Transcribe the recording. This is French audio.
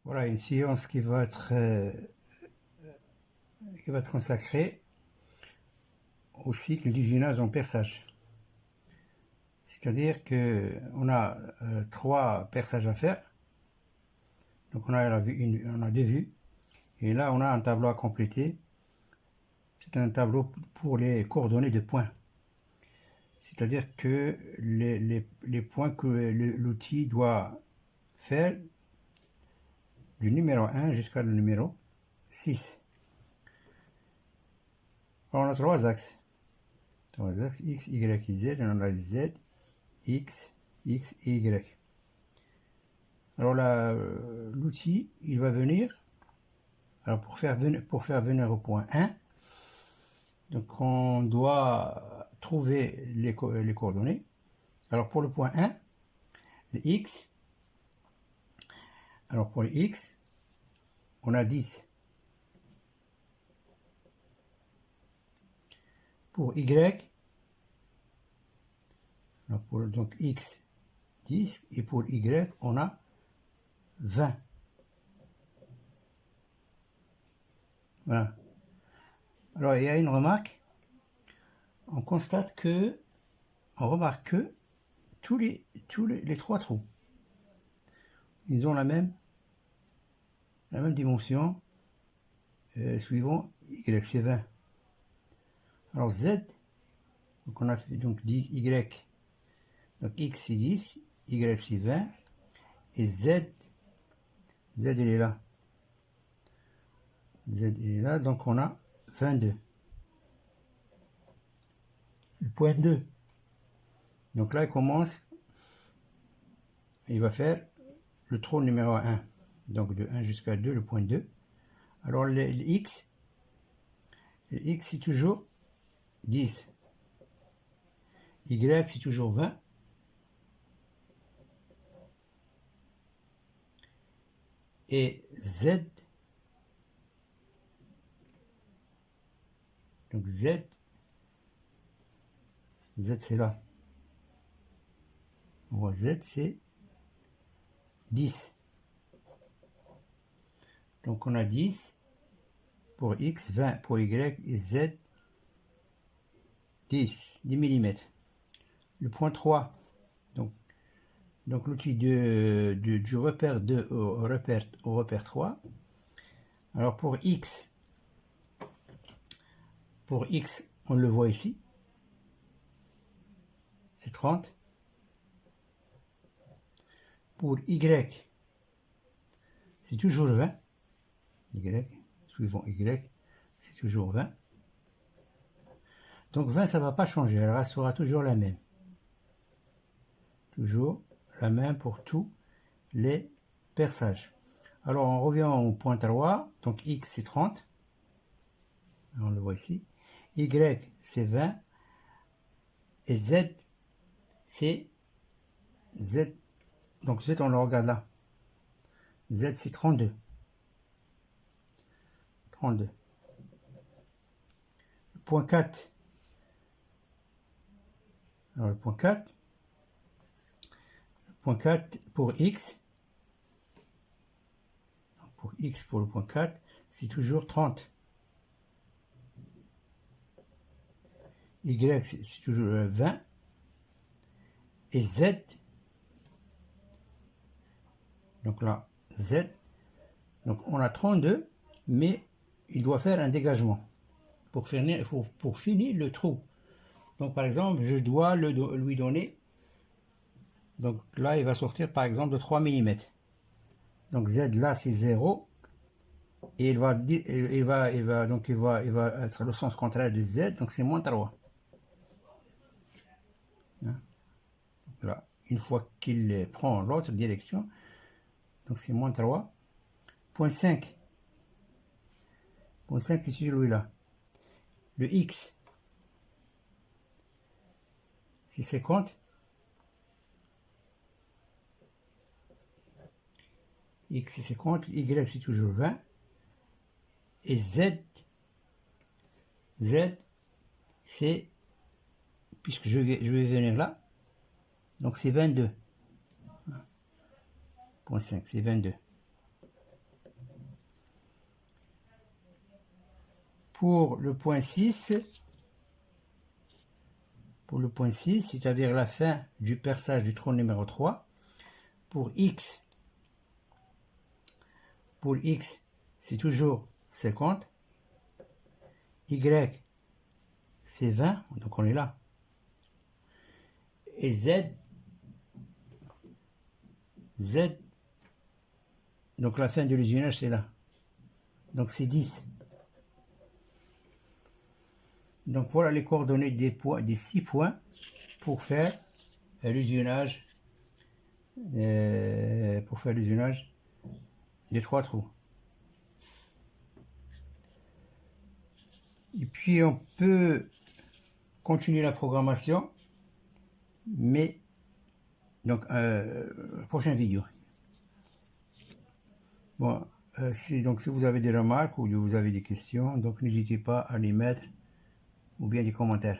Voilà une séance qui va être consacrée au cycle d'usinage en perçage. C'est-à-dire qu'on a 3 perçages à faire. Donc on a deux vues. Et là on a un tableau à compléter. C'est un tableau pour les coordonnées de points. C'est-à-dire que les points que l'outil doit faire du numéro 1 jusqu'à le numéro 6. Alors on a 3 axes. X, Y et Z. On a Z, X, X et Y. Alors là, l'outil, il va venir. Alors pour faire venir au point 1, donc on doit trouver les coordonnées. Alors pour le point 1, le X, alors pour le X, on a 10. Pour Y, donc X, 10, et pour Y, on a 20. Voilà. Alors il y a une remarque. On constate que, on remarque que tous les 3 trous, ils ont la même dimension, suivant Y, c'est 20. Alors Z, donc on a fait donc 10, Y, donc X c'est 10, Y c'est 20, et Z il est là. Z il est là, donc on a 22. Le point 2. Donc là, il commence, il va faire le trou numéro 1. Donc de 1 jusqu'à 2, le point 2. Alors le X c'est toujours 10. Y c'est toujours 20. Et Z, donc Z c'est là. On voit Z c'est 10. Donc on a 10 pour X, 20 pour Y et Z 10 mm. Le point 3, donc l'outil du repère 2 au repère 3. Alors pour X, on le voit ici, c'est 30. Pour Y, c'est toujours 20. Y, suivant Y, c'est toujours 20. Donc 20, ça ne va pas changer, elle restera toujours la même. Toujours la même pour tous les perçages. Alors on revient au point 3, donc X c'est 30. On le voit ici. Y c'est 20. Et Z c'est Z. Donc Z on le regarde là. Z c'est 32. 32. Le point 4. Alors le point 4. Le point 4 pour X. Pour X pour le point 4, c'est toujours 30. Y c'est toujours 20. Et Z, donc là, Z, donc on a 32, mais il doit faire un dégagement pour finir le trou. Donc par exemple, je dois lui donner, donc là il va sortir par exemple de 3 mm. Donc Z là c'est 0, et il va être le sens contraire de Z, donc c'est moins 3. Voilà. Une fois qu'il prend l'autre direction, donc c'est moins 3. Point 5. Point 5, c'est celui-là. Le X, c'est 50. X, c'est 50. Y, c'est toujours 20. Et Z, c'est, puisque je vais venir là, donc c'est 22. Point 5, c'est 22. pour le point 6, c'est-à-dire la fin du perçage du tronc numéro 3, pour X, c'est toujours 50, Y, c'est 20, donc on est là. Et Z, donc la fin de l'usinage, c'est là. Donc c'est 10. Donc voilà les coordonnées des 6 points pour faire l'usinage des 3 trous. Et puis on peut continuer la programmation, mais donc prochaine vidéo. Bon, si vous avez des remarques ou vous avez des questions, donc n'hésitez pas à les mettre ou bien des commentaires.